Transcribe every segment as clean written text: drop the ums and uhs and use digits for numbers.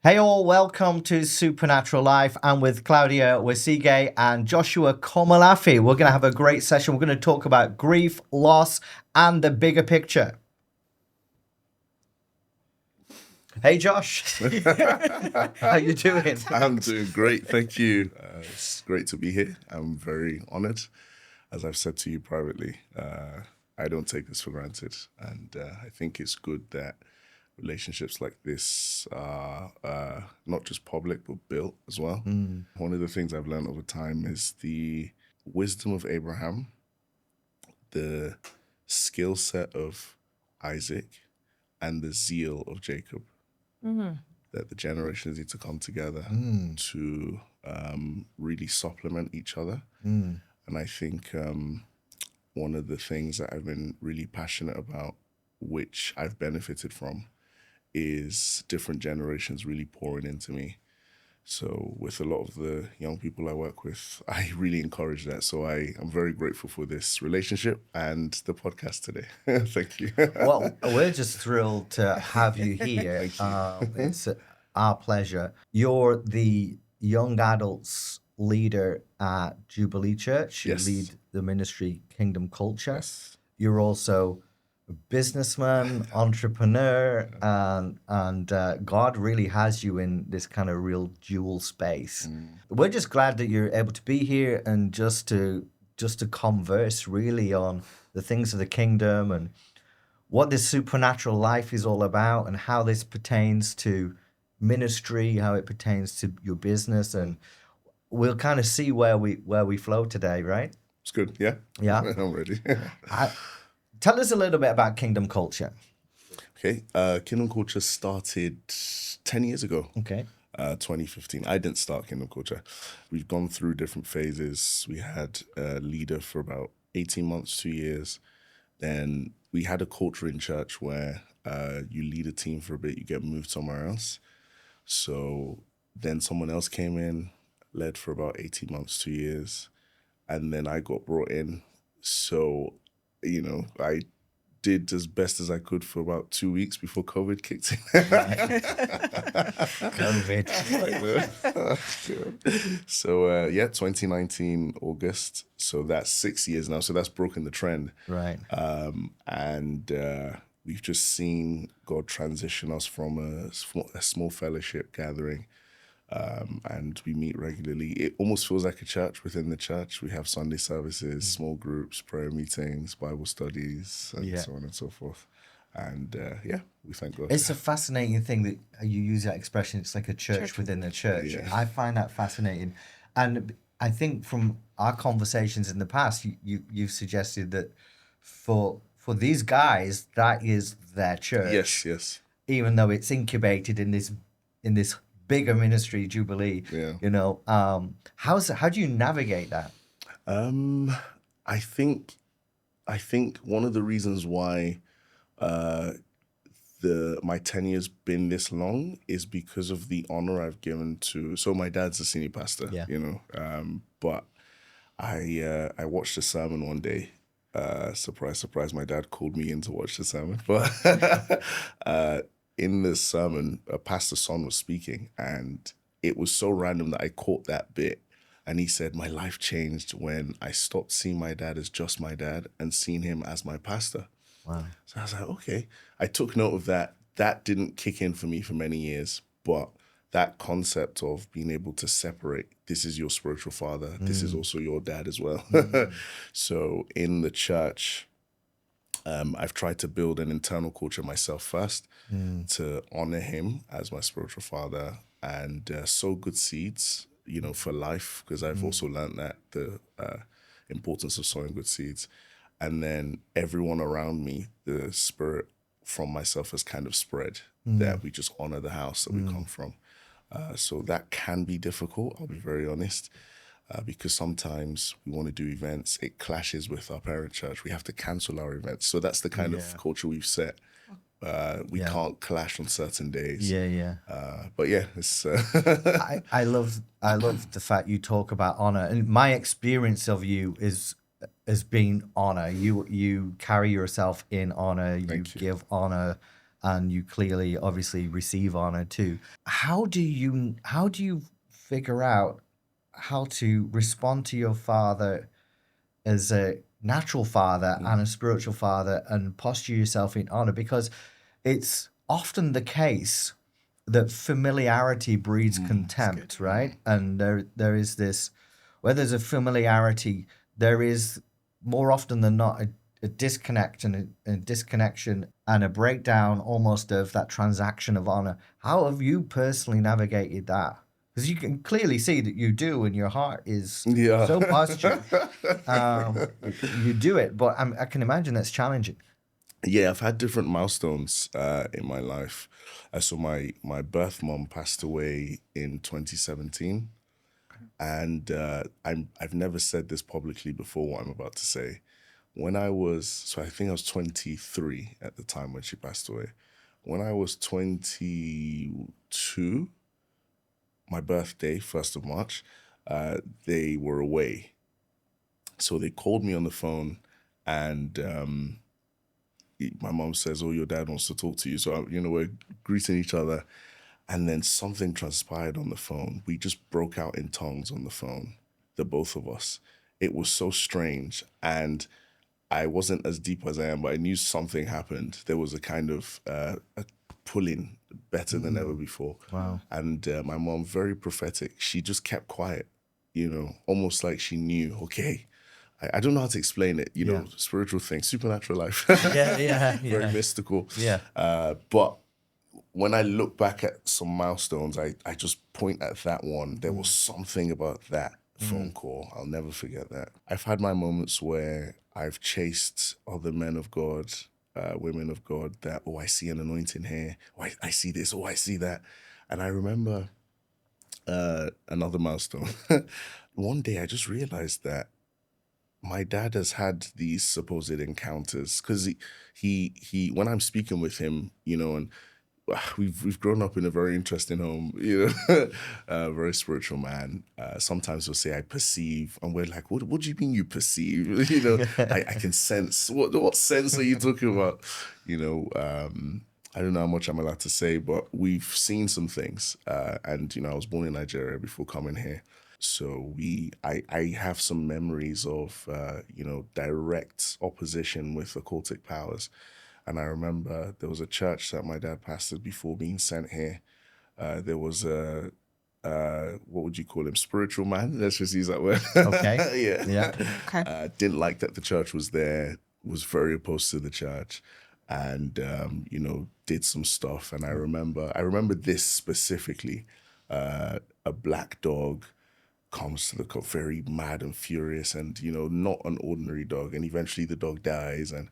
Hey all, welcome to Supernatural Life. I'm with Claudia Wesige and Joshua Komolafe. We're going to have a great session. We're going to talk about grief, loss, and the bigger picture. Hey Josh, how you doing? I'm doing great, thank you. It's great to be here. I'm very honored. As I've said to you privately, I don't take this for granted. And I think it's good that relationships like this are not just public, but built as well. One of the things I've learned over time is the wisdom of Abraham, the skill set of Isaac, and the zeal of Jacob. That the generations need to come together to really supplement each other. And I think one of the things that I've been really passionate about, which I've benefited from, is different generations really pouring into me. So with a lot of the young people I work with, I really encourage that. So I am very grateful for this relationship and the podcast today. Thank you. Well, we're just thrilled to have you here. It's our pleasure. You're the young adults leader at Jubilee Church. You Yes. lead the ministry Kingdom Culture. Yes. You're also a businessman, entrepreneur, and God really has you in this kind of real dual space. We're just glad that you're able to be here and just to converse really on the things of the kingdom and what this supernatural life is all about and how this pertains to ministry, how it pertains to your business, and we'll kind of see where we flow today, right? It's good. Yeah. Yeah. I'm ready. Tell us a little bit about Kingdom Culture. Okay. Kingdom Culture started 10 years ago. Okay. 2015. I didn't start Kingdom Culture. We've gone through different phases. We had a leader for about 18 months, 2 years. Then we had a culture in church where you lead a team for a bit, you get moved somewhere else. So then someone else came in, led for about 18 months, 2 years. And then I got brought in. So, I did as best as I could for about 2 weeks before COVID kicked in. COVID. So 2019 August. So that's 6 years now. So that's broken the trend. Right. And we've just seen God transition us from a small fellowship gathering. And we meet regularly. It almost feels like a church within the church. We have Sunday services, small groups, prayer meetings, Bible studies, and so on and so forth. And we thank God. It's a fascinating thing that you use that expression. It's like a church within the church. Yeah. I find that fascinating. And I think from our conversations in the past, you've suggested that for these guys, that is their church. Yes. Even though it's incubated in this bigger ministry, Jubilee. Yeah. How do you navigate that? I think one of the reasons why my tenure's been this long is because of the honor I've given to. So my dad's a senior pastor. Yeah. But I watched a sermon one day. Surprise, surprise! My dad called me in to watch the sermon, but in this sermon, Pastor Son was speaking, and it was so random that I caught that bit. And he said, my life changed when I stopped seeing my dad as just my dad and seeing him as my pastor. Wow. So I was like, okay. I took note of that. That didn't kick in for me for many years, but that concept of being able to separate, this is your spiritual father, this is also your dad as well. So in the church, I've tried to build an internal culture myself first to honor him as my spiritual father and sow good seeds, for life, because I've also learned that the importance of sowing good seeds. And then everyone around me, the spirit from myself has kind of spread, that we just honor the house that we come from. So that can be difficult, I'll be very honest. Because sometimes we want to do events, it clashes with our parent church. We have to cancel our events. So that's the kind of culture we've set. We can't clash on certain days. But it's. I love the fact you talk about honor, and my experience of you is being honor. You carry yourself in honor. You give honor and you clearly, obviously, receive honor too. How do you figure out how to respond to your father as a natural father and a spiritual father and posture yourself in honor? Because it's often the case that familiarity breeds contempt, right? And there is this, where there's a familiarity, there is more often than not a disconnect and a disconnection and a breakdown almost of that transaction of honor. How have you personally navigated that? Because you can clearly see that you do, and your heart is Yeah. so postured. You do it, but I can imagine that's challenging. Yeah, I've had different milestones in my life. So my birth mom passed away in 2017, and I've never said this publicly before. What I'm about to say, I think I was 23 at the time when she passed away. When I was 22, my birthday, 1st of March, they were away, so they called me on the phone, and my mom says, "Oh, your dad wants to talk to you." So, we're greeting each other. And then something transpired on the phone. We just broke out in tongues on the phone, the both of us. It was so strange. And I wasn't as deep as I am, but I knew something happened. There was a kind of a pulling better than ever before. Wow. And my mom, very prophetic, she just kept quiet, almost like she knew, okay. I don't know how to explain it, Yeah. spiritual thing, supernatural life. Yeah. Very mystical. Yeah. But when I look back at some milestones, I just point at that one. There was something about that phone call. I'll never forget that. I've had my moments where I've chased other men of God, women of God, that, I see an anointing here. Oh, I see this. Oh, I see that. And I remember another milestone. One day I just realized that my dad has had these supposed encounters, because he when I'm speaking with him, and we've grown up in a very interesting home, a very spiritual man. Sometimes he'll say, "I perceive," and we're like, "What do you mean you perceive?" I can sense. What sense are you talking about? I don't know how much I'm allowed to say, but we've seen some things. And I was born in Nigeria before coming here. So I have some memories of, direct opposition with occultic powers. And I remember there was a church that my dad pastored before being sent here. There was what would you call him? Spiritual man. Let's just use that word. Okay. Yeah. Okay. Didn't like that the church was there, was very opposed to the church, and, did some stuff. And I remember this specifically, a black dog comes to the court very mad and furious, and not an ordinary dog, and eventually the dog dies. And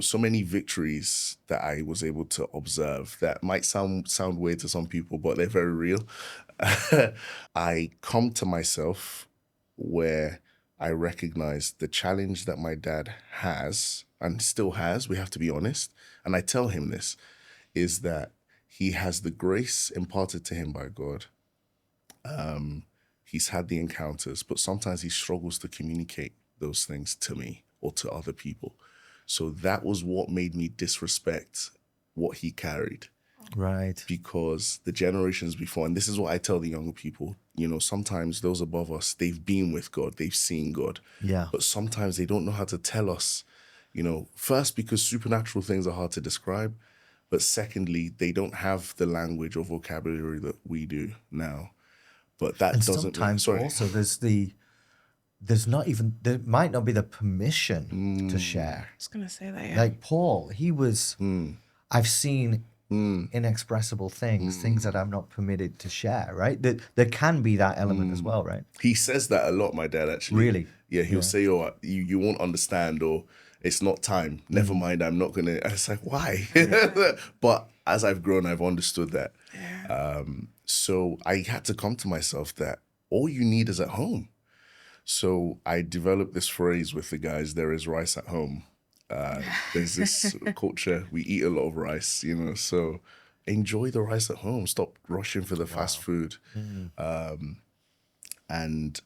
so many victories that I was able to observe that might sound weird to some people, but they're very real. I come to myself where I recognize the challenge that my dad has and still has, we have to be honest, and I tell him this, is that he has the grace imparted to him by God. He's had the encounters, but sometimes he struggles to communicate those things to me or to other people. So that was what made me disrespect what he carried. Right. Because the generations before, and this is what I tell the younger people, sometimes those above us, they've been with God, they've seen God. Yeah. But sometimes they don't know how to tell us, first, because supernatural things are hard to describe. But secondly, they don't have the language or vocabulary that we do now. But that And doesn't. sometimes also there might not be the permission to share. I was gonna say that. Yeah. Like Paul, he was, I've seen inexpressible things that I'm not permitted to share, right? There can be that element as well, right? He says that a lot, my dad, actually. Really? Yeah, he'll say, "Oh, you won't understand," or "It's not time. Never mind, I'm not gonna." And it's like, why? But as I've grown, I've understood that. So I had to come to myself that all you need is at home. So I developed this phrase with the guys: "There is rice at home." There's this culture, we eat a lot of rice, so enjoy the rice at home. Stop rushing for the fast food. And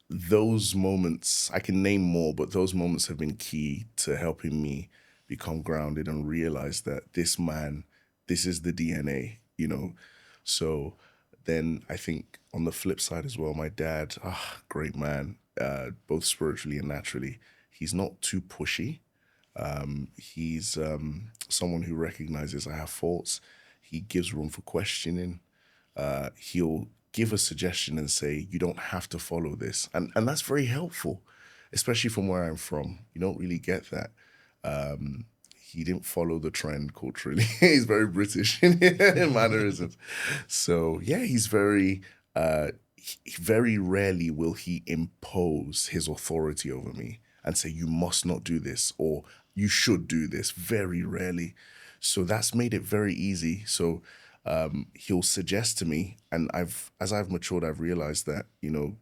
those moments, I can name more, but those moments have been key to helping me become grounded and realize that this man this is the DNA, you know. So then I think on the flip side as well, my dad, great man, both spiritually and naturally. He's not too pushy. He's someone who recognizes I have faults. He gives room for questioning. He'll give a suggestion and say, you don't have to follow this. And that's very helpful, especially from where I'm from. You don't really get that. He didn't follow the trend culturally. He's very British in mannerisms. So yeah, he's very, very rarely will he impose his authority over me and say, you must not do this or you should do this. Very rarely. So that's made it very easy. So he'll suggest to me, and as I've matured, I've realized that, you know,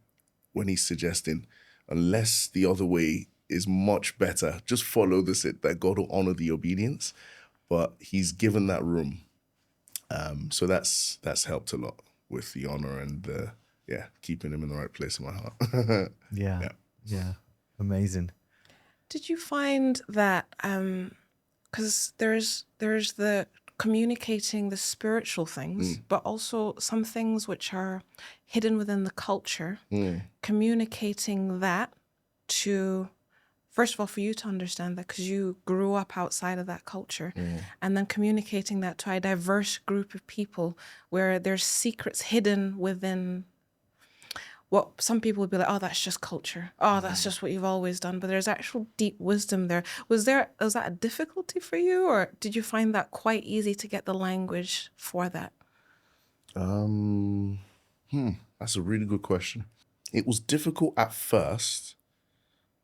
when he's suggesting, unless the other way is much better, just follow that God will honor the obedience. But he's given that room. So that's helped a lot with the honor and keeping him in the right place in my heart. Yeah. Amazing. Did you find that, because there's the communicating the spiritual things, but also some things which are hidden within the culture, communicating that to, first of all, for you to understand that because you grew up outside of that culture, and then communicating that to a diverse group of people where there's secrets hidden within what some people would be like, oh, that's just culture. Oh, that's just what you've always done. But there's actual deep wisdom there. Was that a difficulty for you, or did you find that quite easy to get the language for that? That's a really good question. It was difficult at first,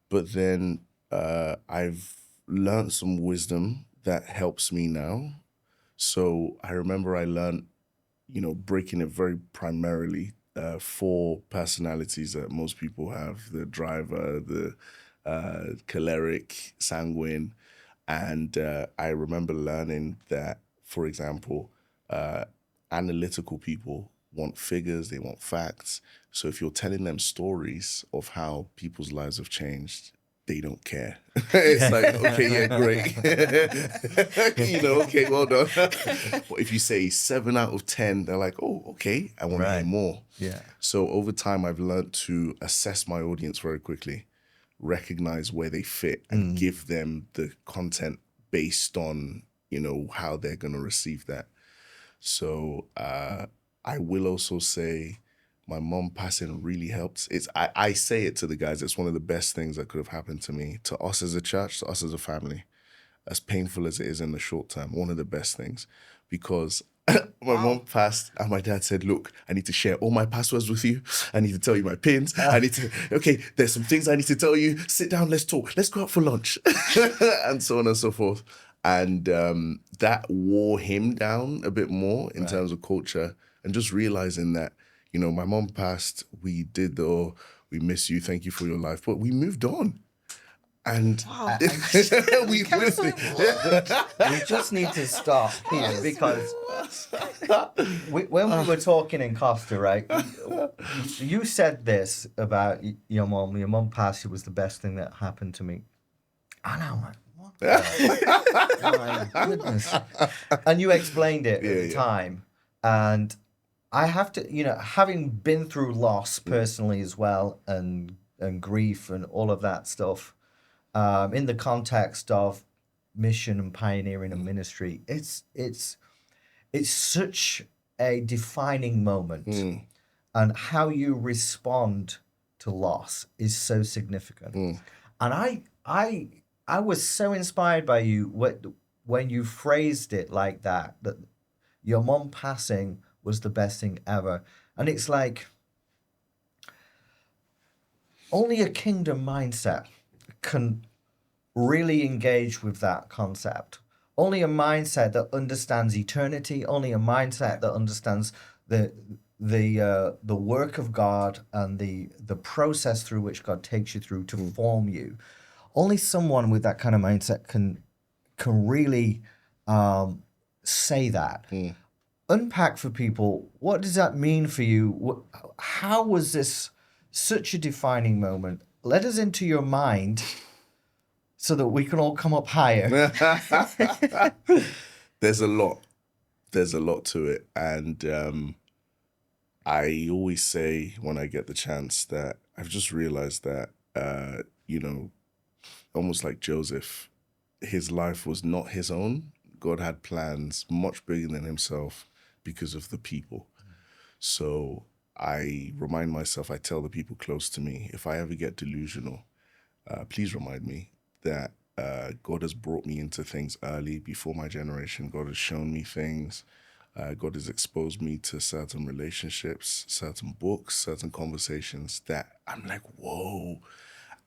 but then I've learned some wisdom that helps me now. So I remember I learned, you know, breaking it very primarily 4 personalities that most people have: the driver, the choleric, sanguine. And I remember learning that, for example, analytical people want figures, they want facts. So if you're telling them stories of how people's lives have changed, they don't care. It's like, okay, yeah, great. You know, okay, well done. But if you say 7 out of 10, they're like, oh, okay, I want to hear more. Yeah. So over time, I've learned to assess my audience very quickly, recognize where they fit, and give them the content based on, you know, how they're going to receive that. So I will also say my mom passing really helped. I say it to the guys, it's one of the best things that could have happened to me, to us as a church, to us as a family. As painful as it is in the short term, one of the best things. Because my mom passed and my dad said, look, I need to share all my passwords with you. I need to tell you my pins. Okay, there's some things I need to tell you. Sit down, let's talk. Let's go out for lunch. And so on and so forth. And that wore him down a bit more in terms of culture, and just realizing that, you know, my mom passed, we miss you, thank you for your life, but we moved on. And we just need to stop here because when we were talking in Costa, right, you said this about your mom. Your mom passed, it was the best thing that happened to me. And I'm like, what the my goodness. And you explained it at the time. And I have to, you know, having been through loss personally as well, and grief and all of that stuff, in the context of mission and pioneering and ministry, it's such a defining moment, and how you respond to loss is so significant. And I was so inspired by you when you phrased it like that your mom passing was the best thing ever. And it's like only a kingdom mindset can really engage with that concept. Only a mindset that understands eternity, only a mindset that understands the work of God and the process through which God takes you through to form you. Only someone with that kind of mindset can really say that. Unpack for people, what does that mean for you? How was this such a defining moment? Let us into your mind so that we can all come up higher. There's a lot. there's a lot to it. And I always say when I get the chance that I've just realized that, you know, almost like Joseph, his life was not his own. God had plans much bigger than himself because of the people. So I remind myself, I tell the people close to me, if I ever get delusional, please remind me that God has brought me into things early before my generation. God has shown me things. God has exposed me to certain relationships, certain books, certain conversations that I'm like, whoa.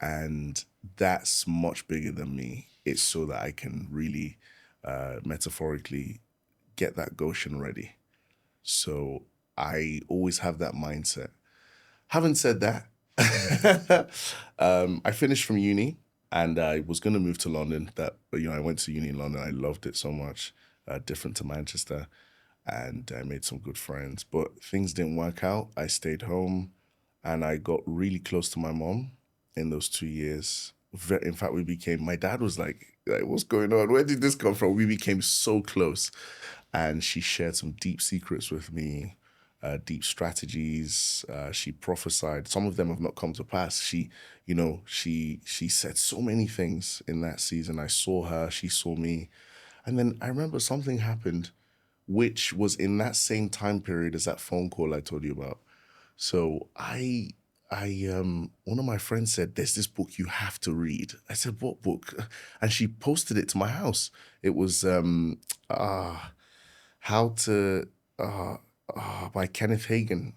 And that's much bigger than me. It's so that I can really, metaphorically, get that Goshen ready. So I always have that mindset. Having said that, I finished from uni and I was going to move to London. I went to uni in London. I loved it so much, different to Manchester. And I made some good friends. But things didn't work out. I stayed home and I got really close to my mom in those 2 years. In fact, my dad was like, what's going on? Where did this come from? We became so close. And she shared some deep secrets with me, deep strategies. She prophesied. Some of them have not come to pass. She said so many things in that season. I saw her, she saw me. And then I remember something happened, which was in that same time period as that phone call I told you about. So one of my friends said, there's this book you have to read. I said, what book? And she posted it to my house. It was by Kenneth Hagin,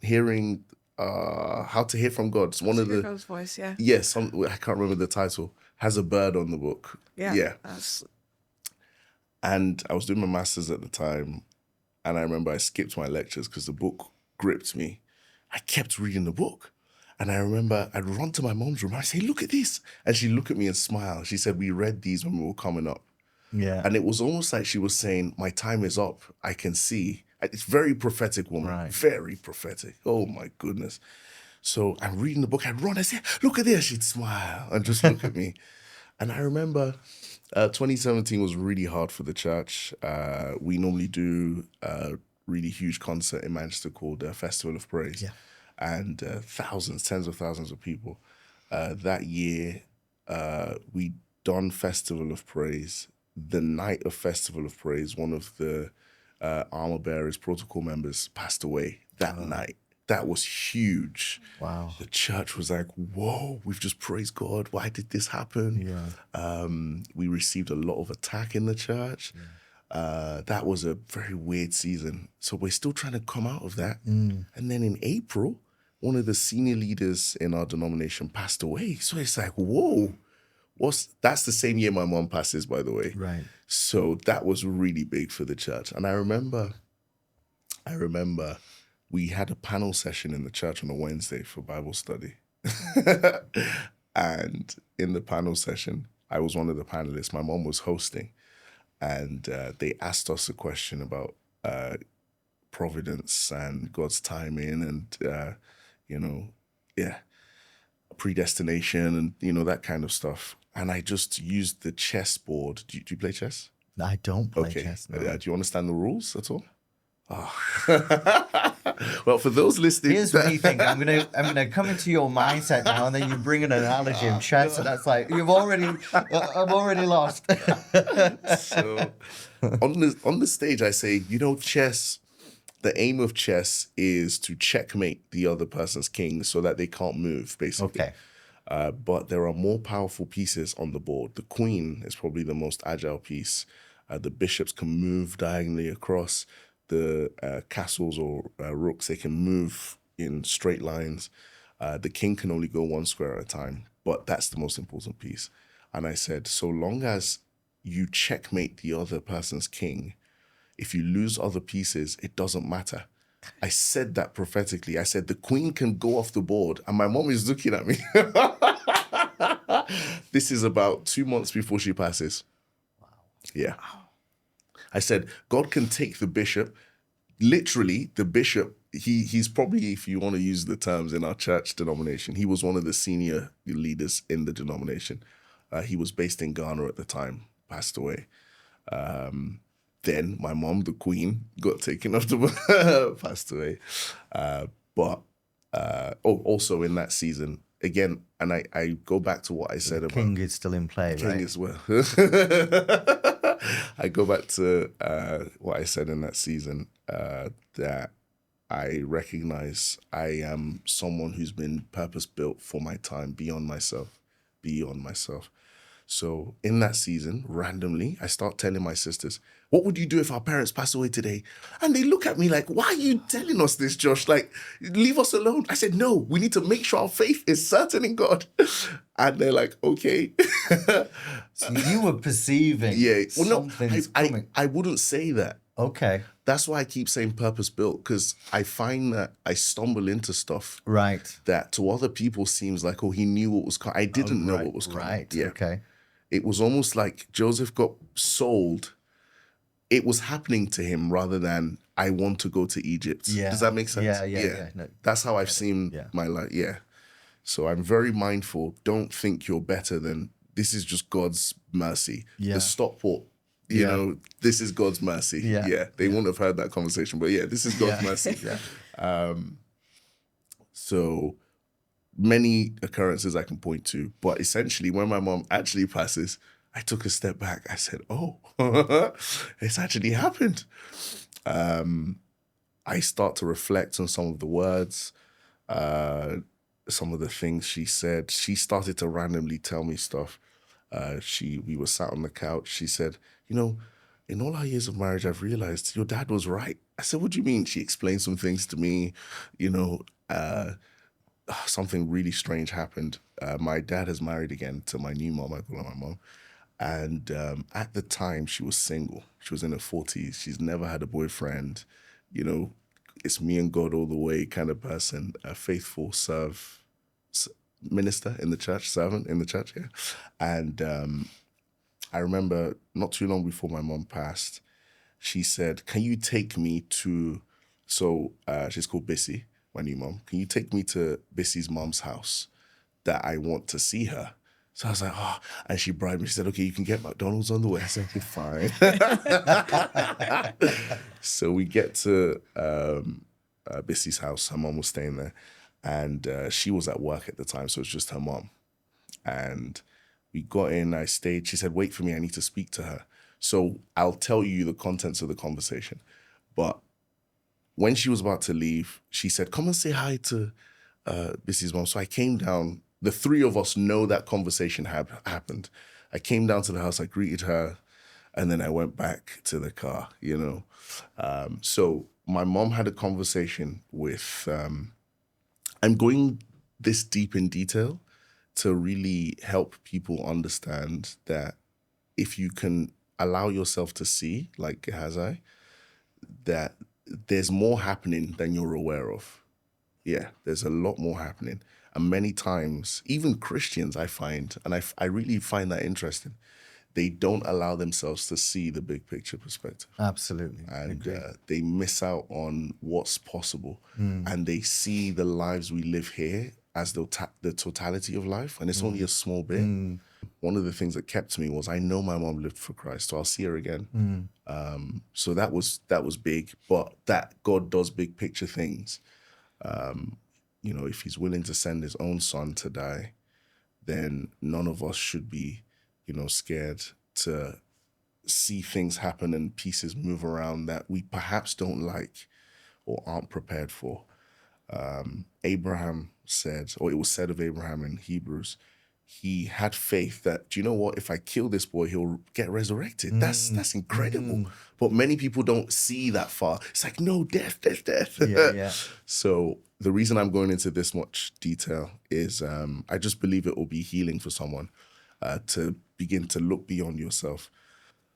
How to Hear from God. It's one of the God's voice, yeah. Yes, I can't remember the title. Has a bird on the book. Yeah. And I was doing my master's at the time, and I remember I skipped my lectures because the book gripped me. I kept reading the book. And I remember I'd run to my mom's room. I say, look at this. And she'd look at me and smile. She said, we read these when we were coming up. Yeah. And it was almost like she was saying, my time is up. I can see. It's very prophetic, woman. Right. Very prophetic. Oh, my goodness. So I'm reading the book. I'd run. I say, look at this. She'd smile and just look at me. And I remember 2017 was really hard for the church. We normally do a really huge concert in Manchester called Festival of Praise. Yeah. And tens of thousands of people. That year, we done Festival of Praise. The night of Festival of Praise, one of the armor bearers, protocol members, passed away that night. That was huge. Wow. The church was like, whoa, we've just praised God. Why did this happen? Yeah. We received a lot of attack in the church. Yeah. That was a very weird season. So we're still trying to come out of that. And then in April, one of the senior leaders in our denomination passed away. So it's like, whoa. That's the same year my mom passes, by the way. Right. So that was really big for the church. And I remember we had a panel session in the church on a Wednesday for Bible study. And in the panel session, I was one of the panelists. My mom was hosting. And they asked us a question about providence and God's timing and, predestination and, that kind of stuff. And I just used the chessboard. Do you play chess? I don't play chess. No. Do you understand the rules at all? Oh. Well, for those listening, here's what you think. I'm gonna come into your mindset now, and then you bring an analogy of chess, and that's like I'm already lost. So on the stage, I say, chess. The aim of chess is to checkmate the other person's king so that they can't move, basically. Okay. But there are more powerful pieces on the board. The queen is probably the most agile piece. The bishops can move diagonally across. The castles or rooks, they can move in straight lines. The king can only go one square at a time, but that's the most important piece. And I said, so long as you checkmate the other person's king, if you lose other pieces, it doesn't matter. I said that prophetically. I said, the queen can go off the board. And my mom is looking at me. This is about 2 months before she passes. Wow. Yeah. I said, God can take the bishop. Literally, the bishop, he's probably, if you want to use the terms in our church denomination, he was one of the senior leaders in the denomination. He was based in Ghana at the time, passed away. Then my mom, the queen, got taken off the passed away. Also in that season, again, and I go back to what I said about King is still in play, King right? as well. I go back to what I said in that season, that I recognize I am someone who's been purpose-built for my time beyond myself. So in that season, randomly, I start telling my sisters, what would you do if our parents pass away today? And they look at me like, why are you telling us this, Josh? Like, leave us alone. I said, no, we need to make sure our faith is certain in God. And they're like, okay. So you were perceiving something's coming. I wouldn't say that. Okay. That's why I keep saying purpose-built, because I find that I stumble into stuff Right. that to other people seems like, oh, he knew what was coming. I didn't know what was coming. Right, Yeah. okay. It was almost like Joseph got sold. It was happening to him rather than I want to go to Egypt. Yeah. Does that make sense? Yeah. No. That's how I've seen my life. Yeah. So I'm very mindful. Don't think you're better than, this is just God's mercy. Yeah. The Stockport, you know, this is God's mercy. Yeah. They wouldn't have heard that conversation, but this is God's mercy. So many occurrences I can point to, but essentially when my mom actually passes, I took a step back. I said, oh, it's actually happened. I start to reflect on some of the words, some of the things she said. She started to randomly tell me stuff. We were sat on the couch. She said, you know, in all our years of marriage, I've realized your dad was right. I said, what do you mean? She explained some things to me, you know, something really strange happened. My dad has married again to my new mom. I call her my mom. And at the time, she was single. She was in her 40s. She's never had a boyfriend. You know, it's me and God all the way kind of person, a faithful minister in the church, servant in the church, yeah. And I remember not too long before my mom passed, she said, can you take me to, she's called Bissy, my new mom. Can you take me to Bissy's mom's house that I want to see her? So I was like, oh, and she bribed me. She said, okay, you can get McDonald's on the way. I said, okay, fine. So we get to Bissy's house. Her mom was staying there. And she was at work at the time, so it's just her mom. And we got in, I stayed. She said, wait for me, I need to speak to her. So I'll tell you the contents of the conversation. But when she was about to leave, she said, come and say hi to Bissy's mom. So I came down. The three of us know that conversation happened. I came down to the house, I greeted her, and then I went back to the car, you know. So my mom had a conversation with, I'm going this deep in detail to really help people understand that if you can allow yourself to see, like Gehazi, that there's more happening than you're aware of. Yeah, there's a lot more happening. And many times, even Christians, I find, and I really find that interesting, they don't allow themselves to see the big picture perspective. Absolutely. And they miss out on what's possible. And they see the lives we live here as the totality of life, and it's only a small bit. One of the things that kept me was I know my mom lived for Christ, so I'll see her again. So that was big, but that God does big picture things. You know, if he's willing to send his own son to die, then none of us should be, you know, scared to see things happen and pieces move around that we perhaps don't like or aren't prepared for. Abraham said, or it was said of Abraham in Hebrews, he had faith that, do you know what, if I kill this boy, he'll get resurrected. That's incredible. But many people don't see that far. It's like, no, death. Yeah. So the reason I'm going into this much detail is I just believe it will be healing for someone to begin to look beyond yourself.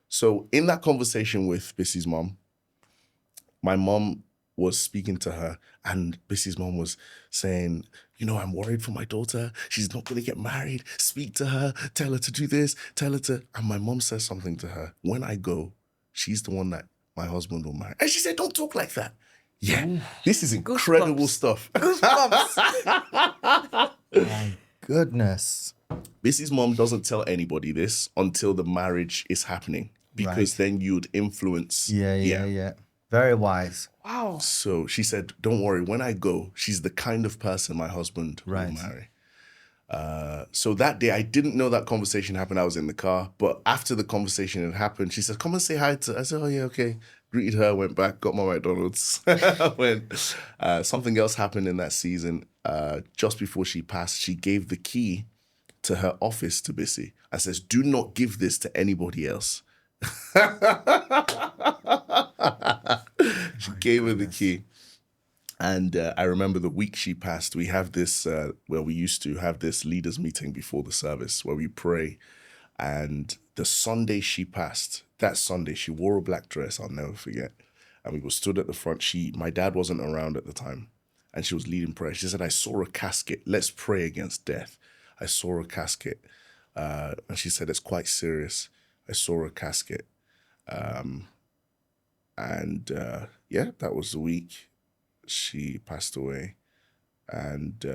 So in that conversation with Bissy's mom, my mom was speaking to her, and Bissy's mom was saying, you know, I'm worried for my daughter. She's not going to get married. Speak to her. Tell her to do this. Tell her to... And my mom says something to her. When I go, she's the one that my husband will marry. And she said, don't talk like that. Yeah, this is incredible stuff. My goodness. Bissy's mom doesn't tell anybody this until the marriage is happening. because then you'd influence. Yeah. Very wise. Wow. So she said, don't worry, when I go, she's the kind of person my husband will marry. So that day, I didn't know that conversation happened. I was in the car. But after the conversation had happened, she said, come and say hi to... I said, oh, yeah, okay. Greeted her, went back, got my McDonald's. Something else happened in that season. Just before she passed, she gave the key to her office to Bissy. I says, do not give this to anybody else. She gave her the key. And I remember the week she passed, we have this, we used to have this leaders meeting before the service where we pray. And the Sunday she passed, that Sunday, she wore a black dress, I'll never forget. And we were stood at the front. My dad wasn't around at the time. And she was leading prayer. She said, I saw a casket. Let's pray against death. I saw a casket. And she said, it's quite serious. I saw a casket. That was the week she passed away. And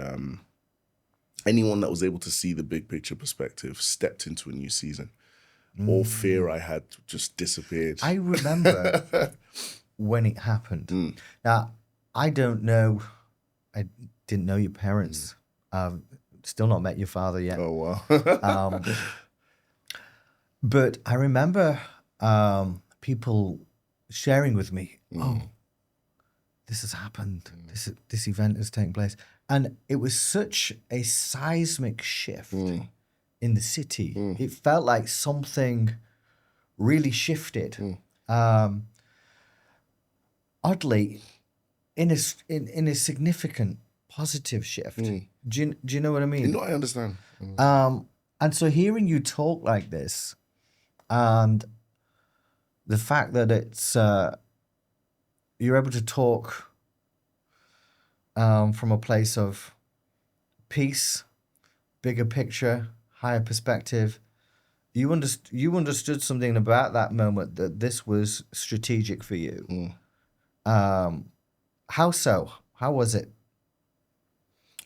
anyone that was able to see the big picture perspective stepped into a new season. All fear I had just disappeared. I remember when it happened. Now, I didn't know your parents. Still not met your father yet. Oh, wow. But I remember people sharing with me, oh, this has happened. This event has taken place. And it was such a seismic shift in the city. It felt like something really shifted. Oddly, in a significant positive shift. Do you know what I mean? No, I understand. And so hearing you talk like this, and the fact that it's you're able to talk from a place of peace, bigger picture, higher perspective. You understood something about that moment, that this was strategic for you. How so? How was it?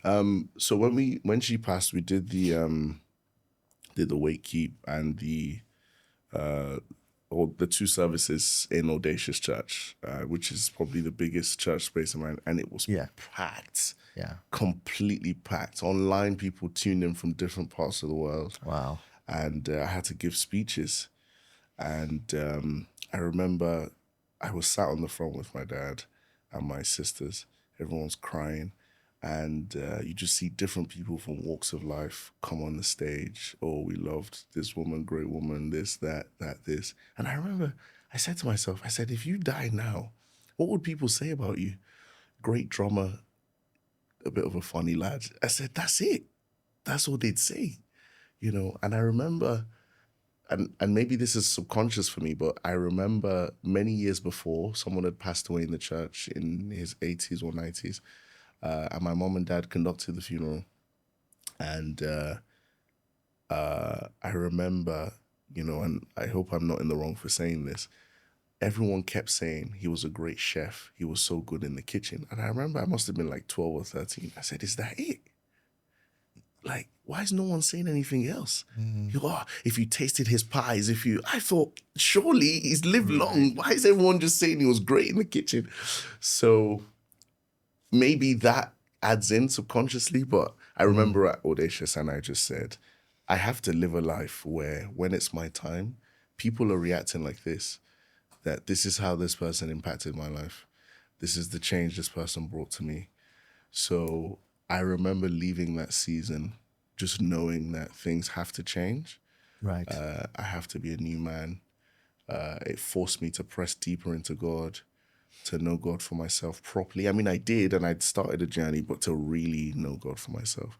So when she passed, we did the wake keep and the two services in Audacious Church, which is probably the biggest church space in mine, and it was packed. Yeah. Completely packed. Online, people tuned in from different parts of the world. Wow. And I had to give speeches. And I remember I was sat on the front with my dad and my sisters. Everyone's crying. And you just see different people from walks of life come on the stage. Oh, we loved this woman, great woman, this, that, this. And I remember I said to myself, if you die now, what would people say about you? Great drummer, a bit of a funny lad. I said, that's it. That's all they'd say, And I remember, and maybe this is subconscious for me, but I remember many years before, someone had passed away in the church in his 80s or 90s. And my mom and dad conducted the funeral. And I remember, and I hope I'm not in the wrong for saying this, everyone kept saying he was a great chef. He was so good in the kitchen. And I remember I must have been like 12 or 13. I said, is that it? Like, why is no one saying anything else? If you tasted his pies, I thought, surely he's lived long. Why is everyone just saying he was great in the kitchen? So maybe that adds in subconsciously, but I remember at Audacious and I just said, I have to live a life where when it's my time, people are reacting like this, that this is how this person impacted my life. This is the change this person brought to me. So I remember leaving that season just knowing that things have to change. Right. I have to be a new man. It forced me to press deeper into God, to know God for myself properly. I mean, I did, and I'd started a journey, but to really know God for myself.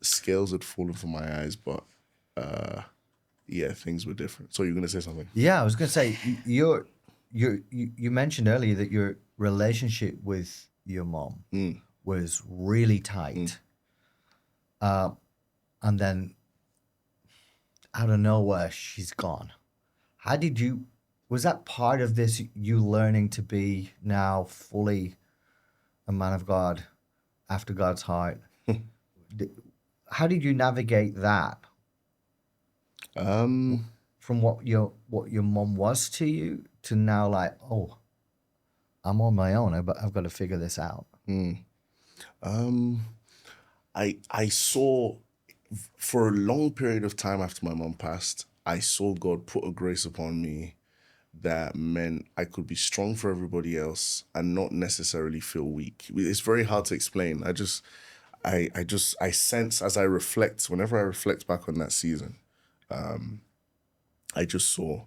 Scales had fallen from my eyes, but things were different. So you're going to say something? Yeah, I was going to say, you mentioned earlier that your relationship with your mom was really tight. And then out of nowhere, she's gone. Was that part of this, you learning to be now fully a man of God, after God's heart? How did you navigate that? from what your mom was to you to now, like, oh, I'm on my own. I've got to figure this out. I saw for a long period of time after my mom passed, I saw God put a grace upon me that meant I could be strong for everybody else and not necessarily feel weak. It's very hard to explain. I sense as I reflect, whenever I reflect back on that season, I just saw,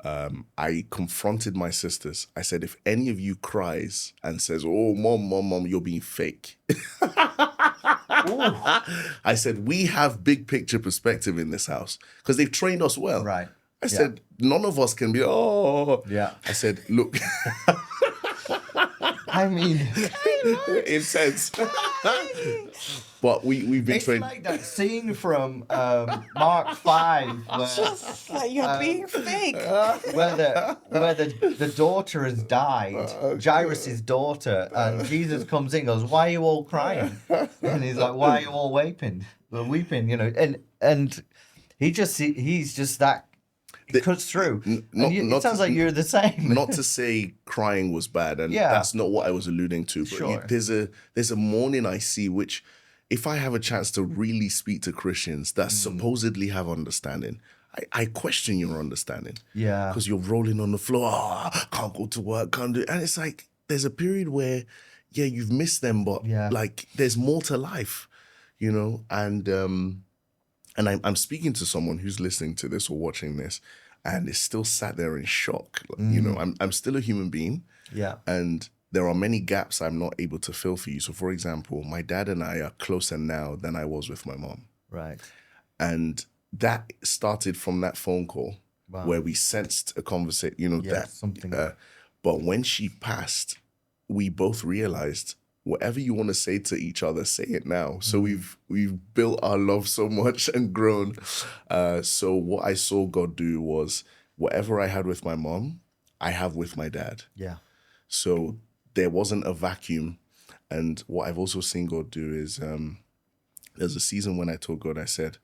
I confronted my sisters. I said, if any of you cries and says, oh, mom, you're being fake. I said, we have big picture perspective in this house because they've trained us well. Right. I said, none of us can be, oh. Yeah. I said, look. I mean, intense. But we've been it's trained. like that scene from Mark 5 where, Just like you're being fake. where the daughter has died, Jairus' daughter, and Jesus comes in and goes, why are you all crying? And he's like, why are you all weeping? And he's just that, it cuts through. It sounds like you're the same. Not to say crying was bad, and that's not what I was alluding to. But Sure. there's a morning I see which, if I have a chance to really speak to Christians that supposedly have understanding, I question your understanding. Yeah. Because you're rolling on the floor, can't go to work, can't do it. And it's like, there's a period where, you've missed them, but like there's more to life, and I'm speaking to someone who's listening to this or watching this and is still sat there in shock. I'm still a human being. Yeah. And there are many gaps I'm not able to fill for you. So, for example, my dad and I are closer now than I was with my mom. Right. And that started from that phone call where we sensed a conversation, something. But when she passed, we both realized, whatever you want to say to each other, say it now. So we've built our love so much and grown. So what I saw God do was, whatever I had with my mom, I have with my dad. Yeah. So there wasn't a vacuum. And what I've also seen God do is, there's a season when I told God, I said,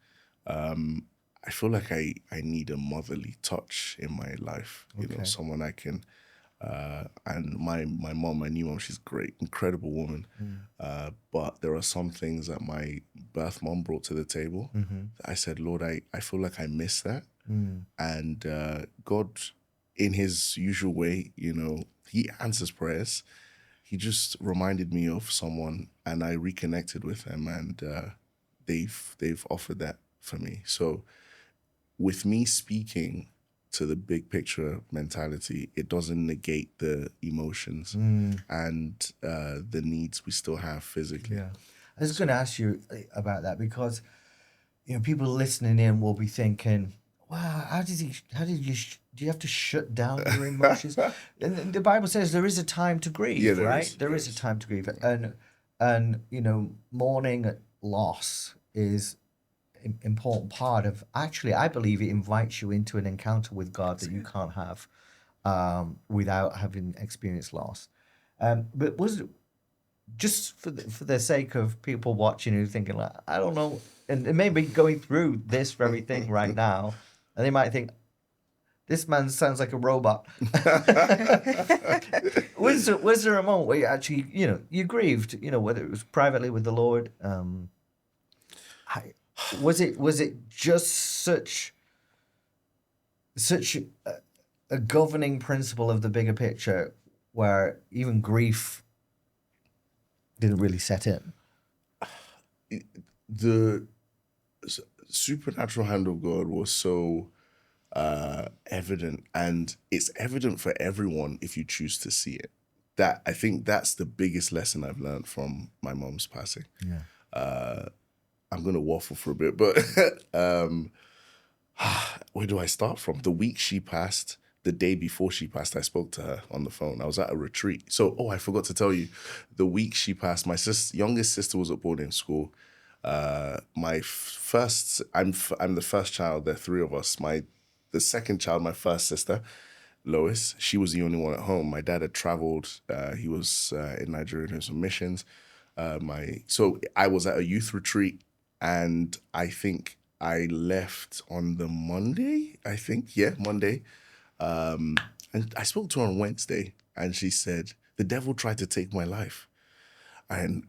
I feel like I need a motherly touch in my life. Someone I can. And my mom, my new mom, she's great, incredible woman. But there are some things that my birth mom brought to the table. That I said, Lord, I feel like I miss that. And God, in his usual way, he answers prayers. He just reminded me of someone, and I reconnected with them, and they've offered that for me. So with me speaking to the big picture mentality, it doesn't negate the emotions and the needs we still have physically. Yeah. I was going to ask you about that because, people listening in will be thinking, wow, do you have to shut down your emotions? And the Bible says there is a time to grieve, right? There is a time to grieve. And mourning loss is important part of, actually, I believe it invites you into an encounter with God that you can't have without having experienced loss. But was it just for the sake of people watching who thinking like, I don't know, and maybe going through this very thing right now, and they might think, this man sounds like a robot. Was there a moment where you actually, you grieved, whether it was privately with the Lord? Was it just such a governing principle of the bigger picture where even grief didn't really set in? The supernatural hand of God was so evident, and it's evident for everyone if you choose to see it. I think that's the biggest lesson I've learned from my mom's passing. Yeah. I'm going to waffle for a bit, but where do I start from? The week she passed, the day before she passed, I spoke to her on the phone. I was at a retreat. So, I forgot to tell you, the week she passed, my youngest sister was at boarding school. I'm the first child. There are three of us. The second child, my first sister, Lois, she was the only one at home. My dad had traveled. He was in Nigeria doing some missions. So I was at a youth retreat. And I think I left on the Monday, I think. Yeah, Monday. And I spoke to her on Wednesday, and she said, the devil tried to take my life. And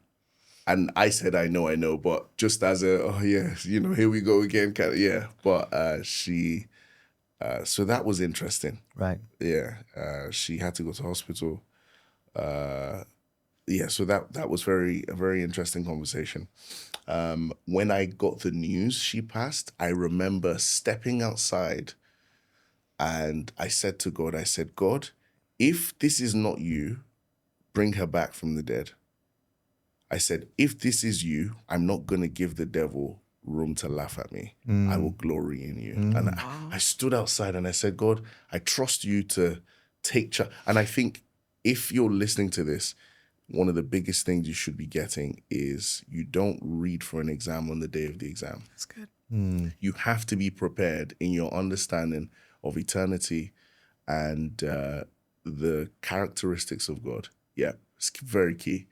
I said, I know, but just as oh yeah, here we go again, kind of, yeah. But so that was interesting. Right. Yeah, she had to go to hospital. Yeah, so that was a very interesting conversation. When I got the news she passed, I remember stepping outside, and I said to God, God, if this is not you, bring her back from the dead. I said, if this is you, I'm not going to give the devil room to laugh at me. I will glory in you. And I stood outside and I said, God, I trust you to take charge. And I think if you're listening to this, one of the biggest things you should be getting is you don't read for an exam on the day of the exam. That's good. You have to be prepared in your understanding of eternity and the characteristics of God. Yeah, it's very key.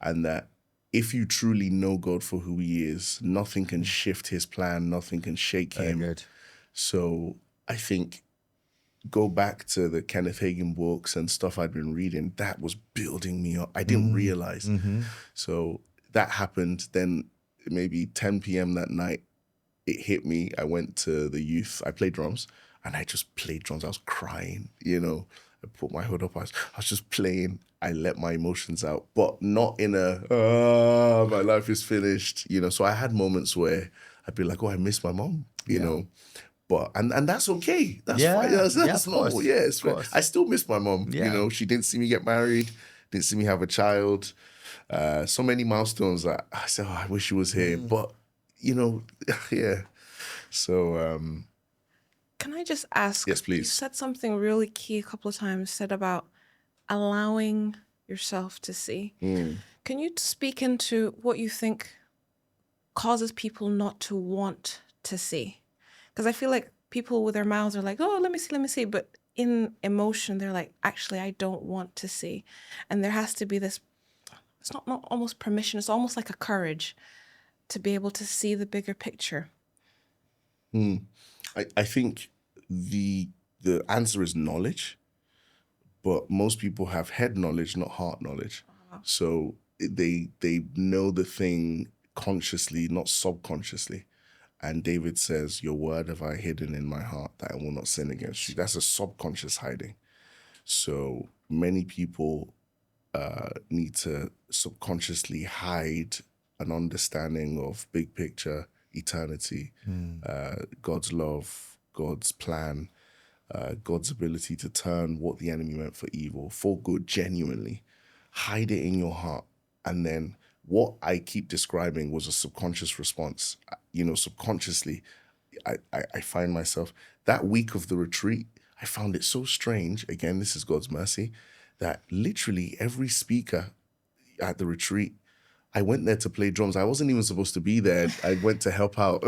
And that if you truly know God for who he is, nothing can shift his plan, nothing can shake him. Very good. So I think go back to the Kenneth Hagin books and stuff I'd been reading, that was building me up. I didn't realize. So that happened. Then maybe 10 p.m. that night, it hit me. I went to the youth. I played drums, and I just played drums. I was crying, I put my hood up. I was just playing. I let my emotions out, but not in my life is finished, So I had moments where I'd be like, oh, I miss my mom, know. But and that's okay. That's fine. That's normal. Yeah, it's fine. I still miss my mom. Yeah. She didn't see me get married, didn't see me have a child. So many milestones that I said, oh, I wish she was here. But yeah. So Can I just ask? Yes, please. You said something really key a couple of times, said about allowing yourself to see. Can you speak into what you think causes people not to want to see? Because I feel like people with their mouths are like, oh, let me see. But in emotion, they're like, actually, I don't want to see. And there has to be this, it's not almost permission, it's almost like a courage to be able to see the bigger picture. I think the answer is knowledge, but most people have head knowledge, not heart knowledge. So they know the thing consciously, not subconsciously. And David says, your word have I hidden in my heart that I will not sin against you. That's a subconscious hiding. So many people need to subconsciously hide an understanding of big picture, eternity, God's love, God's plan, God's ability to turn what the enemy meant for evil, for good, genuinely. Hide it in your heart. And then what I keep describing was a subconscious response. Subconsciously, I find myself, that week of the retreat, I found it so strange. Again, this is God's mercy, that literally every speaker at the retreat, I went there to play drums. I wasn't even supposed to be there. I went to help out.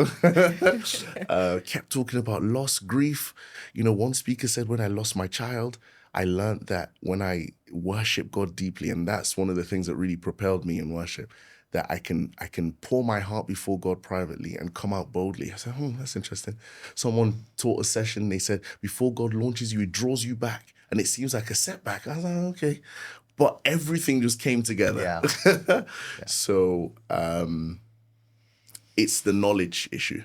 Kept talking about loss, grief. One speaker said, when I lost my child, I learned that when I worship God deeply, and that's one of the things that really propelled me in worship, that I can pour my heart before God privately and come out boldly. I said, that's interesting. Someone taught a session, they said, before God launches you, he draws you back. And it seems like a setback. I was like, okay. But everything just came together. Yeah. So it's the knowledge issue.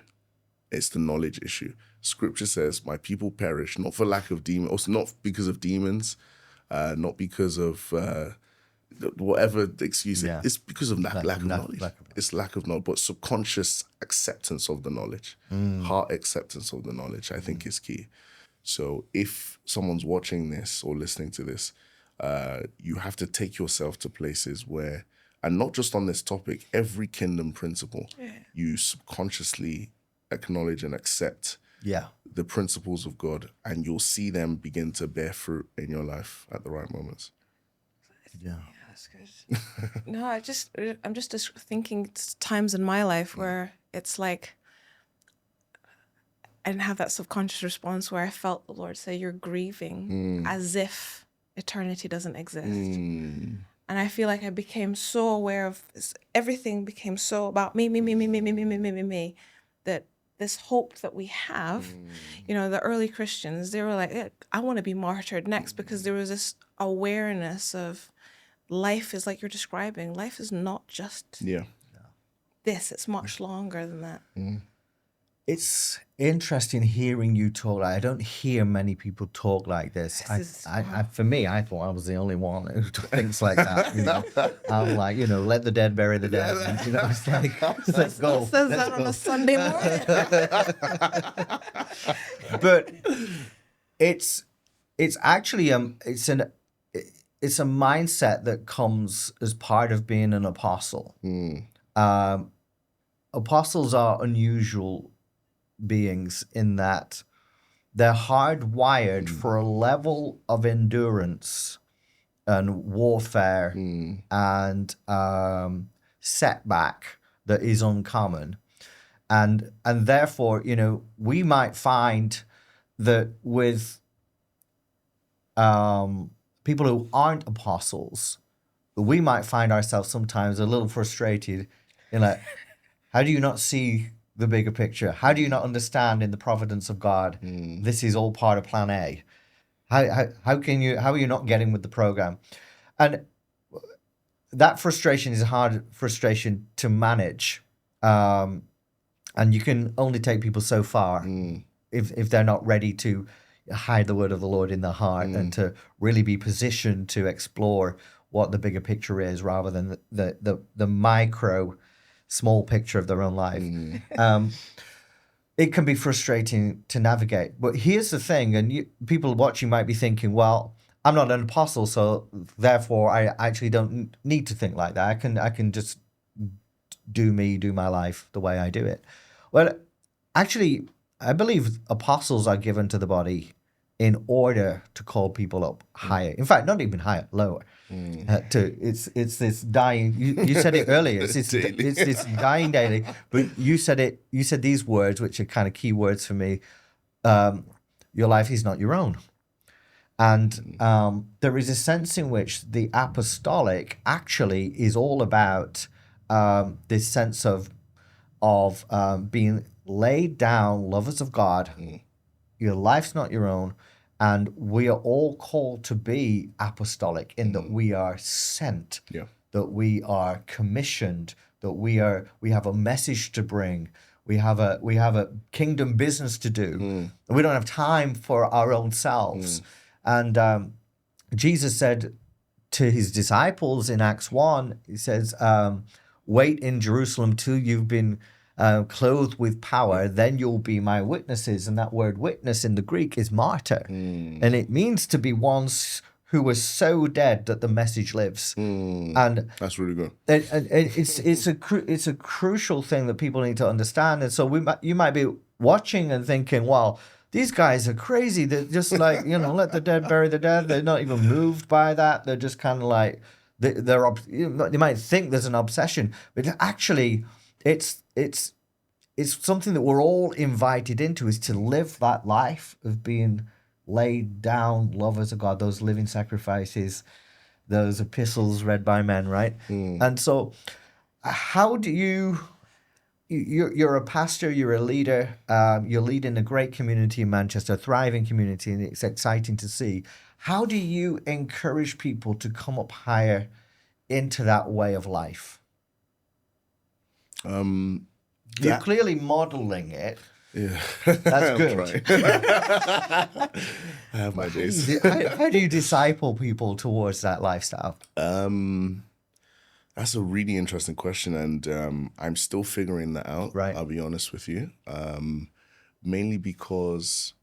It's the knowledge issue. Scripture says, my people perish, not for lack of demons, also not because of demons, not because of whatever the excuse. Yeah. It's because of lack of knowledge. It's lack of knowledge, but subconscious acceptance of the knowledge, heart acceptance of the knowledge, I think is key. So if someone's watching this or listening to this, you have to take yourself to places where, and not just on this topic, every kingdom principle, you subconsciously acknowledge and accept the principles of God, and you'll see them begin to bear fruit in your life at the right moments. Yeah. That's good. No, I'm just thinking times in my life where it's like I didn't have that subconscious response where I felt the Lord say, you're grieving as if eternity doesn't exist. And I feel like I became so aware of this, everything became so about me, that this hope that we have. You know, the early Christians, they were like, I want to be martyred next, because there was this awareness of life is like you're describing. Life is not just this, it's much longer than that. It's interesting hearing you talk. I don't hear many people talk like this. For me, I thought I was the only one who thinks like that. You know, I'm like, you know, let the dead bury the dead. And, you know, it's like, let's go. Says that on a Sunday morning. But it's actually it's a mindset that comes as part of being an apostle. Apostles are unusual beings in that they're hardwired for a level of endurance and warfare and setback that is uncommon, and therefore, you know, we might find that with people who aren't apostles, we might find ourselves sometimes a little frustrated in like, how do you not see the bigger picture? How do you not understand in the providence of God? This is all part of plan A. How are you not getting with the program? And that frustration is a hard frustration to manage. And you can only take people so far if they're not ready to hide the word of the Lord in their heart and to really be positioned to explore what the bigger picture is, rather than the micro small picture of their own life. It can be frustrating to navigate. But here's the thing, and people watching might be thinking, well, I'm not an apostle, so therefore I actually don't need to think like that. I can just do my life the way I do it. Well, actually, I believe apostles are given to the body in order to call people up higher. In fact, not even higher, lower. It's this dying. You said it earlier. It's this dying daily. But you said these words, which are kind of key words for me. Your life is not your own, and there is a sense in which the apostolic actually is all about this sense of being laid down, lovers of God. Your life's not your own. And we are all called to be apostolic in that we are sent, that we are commissioned, that we have a message to bring, we have a kingdom business to do. We don't have time for our own selves. And Jesus said to his disciples in Acts 1, he says, "Wait in Jerusalem till you've been clothed with power, then you'll be my witnesses." And that word witness in the Greek is martyr. And it means to be ones who were so dead that the message lives. And that's really good. It's a crucial thing that people need to understand. And so you might be watching and thinking, well, these guys are crazy. They're just like, you know, let the dead bury the dead. They're not even moved by that. They're just kind of like, they might think there's an obsession, but actually it's something that we're all invited into, is to live that life of being laid down lovers of God, those living sacrifices, those epistles read by men, right? And so how do you're a pastor, you're a leader, you're leading a great community in Manchester, a thriving community, and it's exciting to see. How do you encourage people to come up higher into that way of life? You're clearly modeling it. Yeah, that's good. I have my days. How do you disciple people towards that lifestyle? That's a really interesting question, and I'm still figuring that out. Right. I'll be honest with you. Mainly because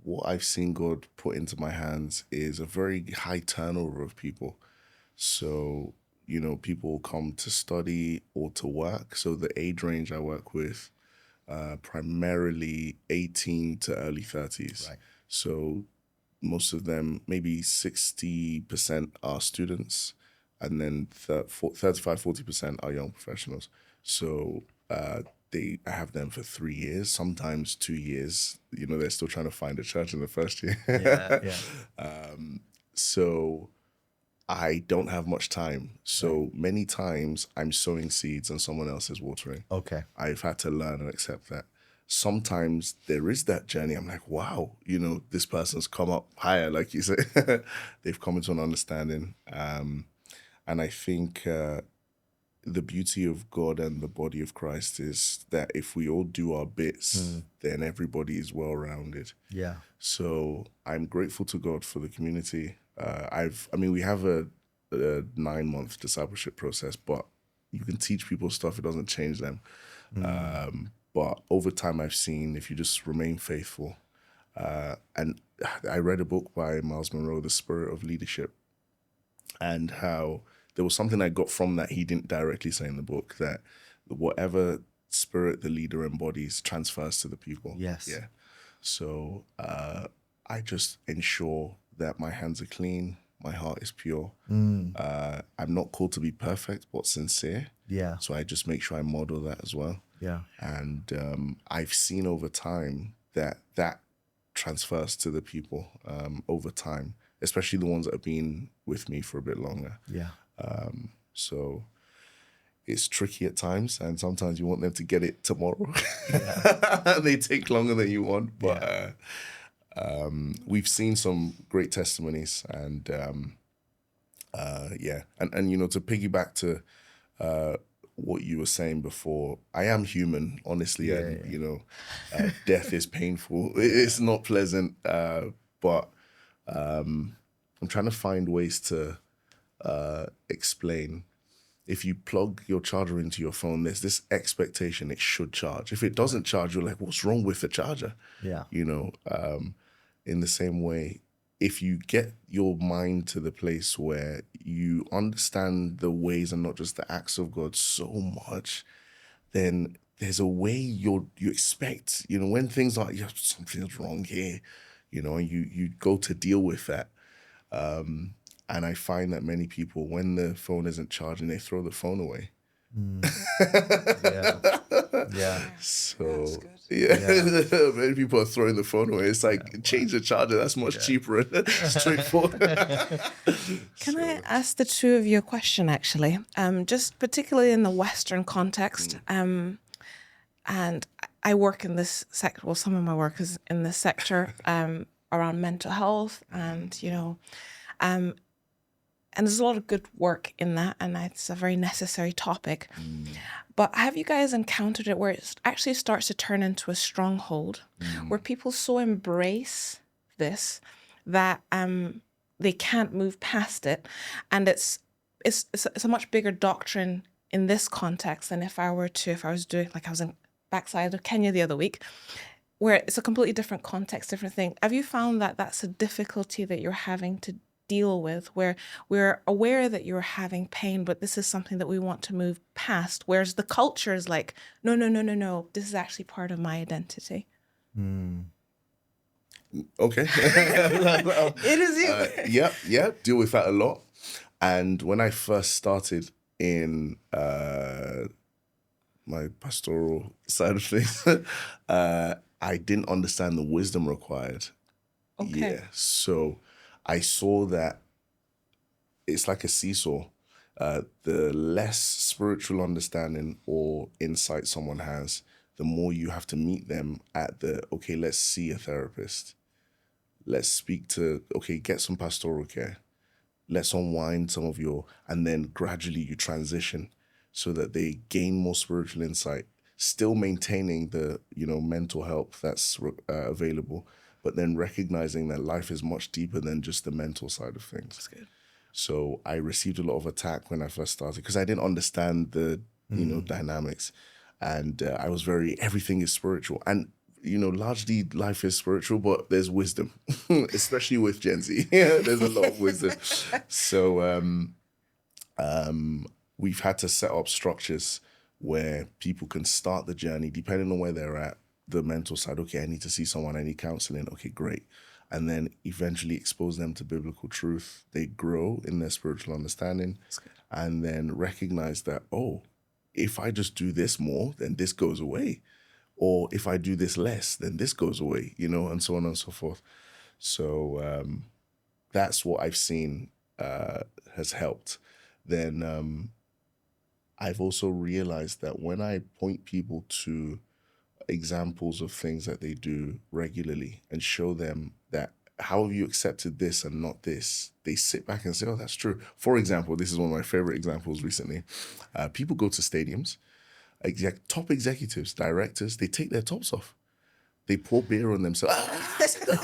what I've seen God put into my hands is a very high turnover of people. So, you know, people come to study or to work. So the age range I work with, primarily 18 to early 30s. Right. So most of them, maybe 60% are students, and then 35-40% are young professionals. So I have them for 3 years, sometimes 2 years. You know, they're still trying to find a church in the first year. So I don't have much time. So many times I'm sowing seeds and someone else is watering. Okay. I've had to learn and accept that. sometimes there is that journey. I'm like, wow, this person's come up higher, like you say. They've come into an understanding. And I think the beauty of God and the body of Christ is that if we all do our bits, then everybody is well-rounded. Yeah. So I'm grateful to God for the community. We have a 9-month discipleship process, but you can teach people stuff. It doesn't change them. But over time, I've seen if you just remain faithful. And I read a book by Miles Monroe, The Spirit of Leadership, and how there was something I got from that he didn't directly say in the book, that whatever spirit the leader embodies transfers to the people. Yes. Yeah. So I just ensure that my hands are clean, my heart is pure. I'm not called to be perfect, but sincere. Yeah. So I just make sure I model that as well. Yeah. And I've seen over time that transfers to the people over time, especially the ones that have been with me for a bit longer. Yeah. So it's tricky at times, and sometimes you want them to get it tomorrow. They take longer than you want, but we've seen some great testimonies, and and to piggyback to what you were saying before, I am human, honestly, death is painful. It's not pleasant, but I'm trying to find ways to explain. If you plug your charger into your phone, there's this expectation it should charge. If it doesn't charge, you're like, what's wrong with the charger? Yeah. In the same way, if you get your mind to the place where you understand the ways and not just the acts of God so much, then there's a way you expect, when things are, something's wrong here, and you go to deal with that. And I find that many people, when the phone isn't charging, they throw the phone away. Yeah. So, many people are throwing the phone away. It's like, change the charger. That's much cheaper and straightforward. Can I ask the two of you a question, actually? Just particularly in the Western context. And I work in this sector. Well, some of my work is in this sector around mental health, and there's a lot of good work in that, and it's a very necessary topic. But have you guys encountered it where it actually starts to turn into a stronghold, where people so embrace this that they can't move past it, and it's a much bigger doctrine in this context than if I was doing, like I was in backside of Kenya the other week, where it's a completely different context, different thing. Have you found that that's a difficulty that you're having to deal with, where we're aware that you're having pain, but this is something that we want to move past, whereas the culture is like, no, this is actually part of my identity? Okay. It is you. Deal with that a lot. And when I first started in my pastoral side of things, I didn't understand the wisdom required. Okay. Yeah. So I saw that it's like a seesaw. The less spiritual understanding or insight someone has, the more you have to meet them at let's see a therapist. Let's speak to, get some pastoral care. Let's unwind some of and then gradually you transition so that they gain more spiritual insight, still maintaining the, mental health that's available, but then recognizing that life is much deeper than just the mental side of things. That's good. So I received a lot of attack when I first started because I didn't understand the, dynamics. And I was everything is spiritual. And, largely life is spiritual, but there's wisdom, especially with Gen Z. There's a lot of wisdom. So we've had to set up structures where people can start the journey, depending on where they're at, the mental side. Okay, I need to see someone, I need counseling. Okay, great. And then eventually expose them to biblical truth. They grow in their spiritual understanding and then recognize that, if I just do this more, then this goes away. Or if I do this less, then this goes away, and so on and so forth. So that's what I've seen has helped. Then I've also realized that when I point people to examples of things that they do regularly and show them that how have you accepted this and not this? They sit back and say, oh, that's true. For example, this is one of my favorite examples recently. People go to stadiums, top executives, directors, they take their tops off. They pour beer on themselves. Let's go.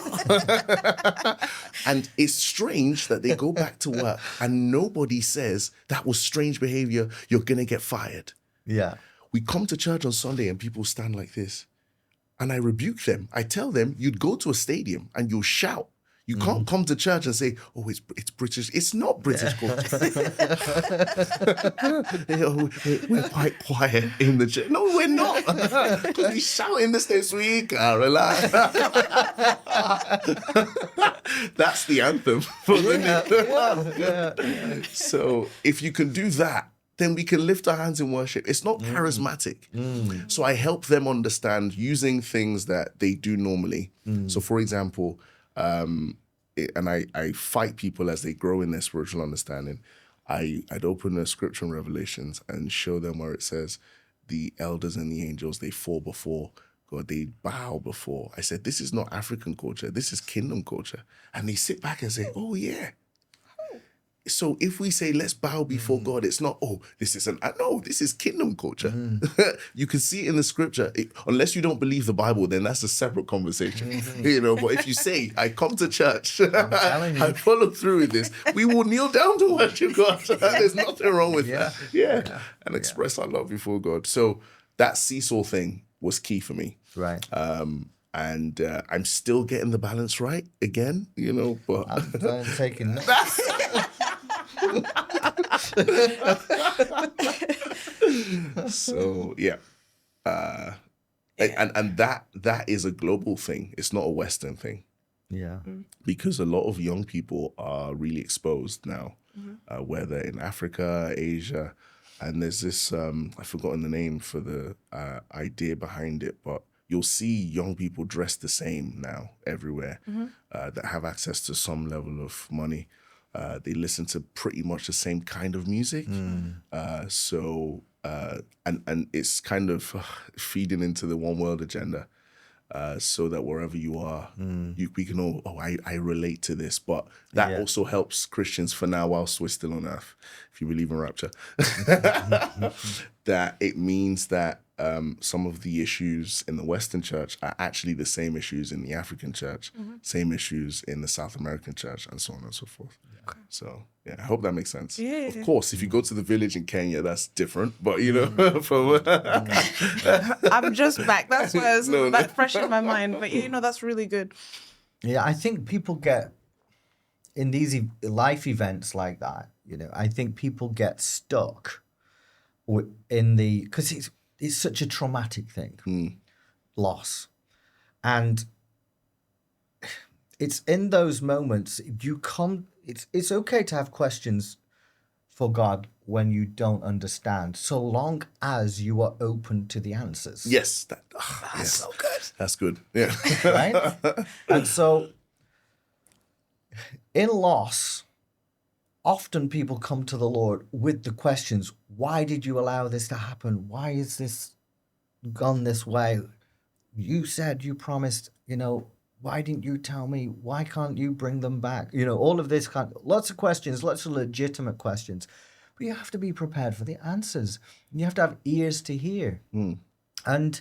And it's strange that they go back to work and nobody says that was strange behavior. You're going to get fired. Yeah. We come to church on Sunday and people stand like this. And I rebuke them. I tell them, you'd go to a stadium and you'll shout. You can't come to church and say, oh, it's British. It's not British culture. We're quite quiet in the church. No, we're not. Because we shout in the stage, sweet Caroline. That's the anthem for the new. So if you can do that, then we can lift our hands in worship. It's not charismatic. So I help them understand using things that they do normally. So for example, and I fight people as they grow in their spiritual understanding. I'd open a scripture in Revelations and show them where it says, the elders and the angels, they fall before God, they bow before. I said, this is not African culture, this is kingdom culture. And they sit back and say, oh yeah. So if we say, let's bow before God, it's not, oh, this is no, this is kingdom culture. You can see it in the scripture. Unless you don't believe the Bible, then that's a separate conversation. But if you say, I come to church, I follow through with this, we will kneel down to worship God. There's nothing wrong with that. Yeah. And express our love before God. So that seesaw thing was key for me. Right. And I'm still getting the balance right again, but I'm taking that. So yeah, and that is a global thing. It's not a Western thing. Yeah, because a lot of young people are really exposed now, whether in Africa, Asia, and there's this I've forgotten the name for the idea behind it, but you'll see young people dressed the same now everywhere that have access to some level of money. They listen to pretty much the same kind of music. So it's kind of feeding into the one world agenda so that wherever you are, we can all, I relate to this. But that also helps Christians for now whilst we're still on earth, if you believe in rapture, that it means that some of the issues in the Western church are actually the same issues in the African church, same issues in the South American church, and so on and so forth. Okay. So, I hope that makes sense. Yeah. Of course, if you go to the village in Kenya, that's different. But, I'm just back. That's why it's that fresh in my mind. But, that's really good. Yeah, I think people get, in these life events like that, I think people get stuck because it's such a traumatic thing, loss. And it's in those moments it's okay to have questions for God when you don't understand, so long as you are open to the answers. Yes. That's so good. That's good. Yeah. Right? And so in loss, often people come to the Lord with the questions, why did you allow this to happen? Why is this gone this way? You said, you promised, why didn't you tell me? Why can't you bring them back? All of this lots of questions, lots of legitimate questions. But you have to be prepared for the answers. You have to have ears to hear. And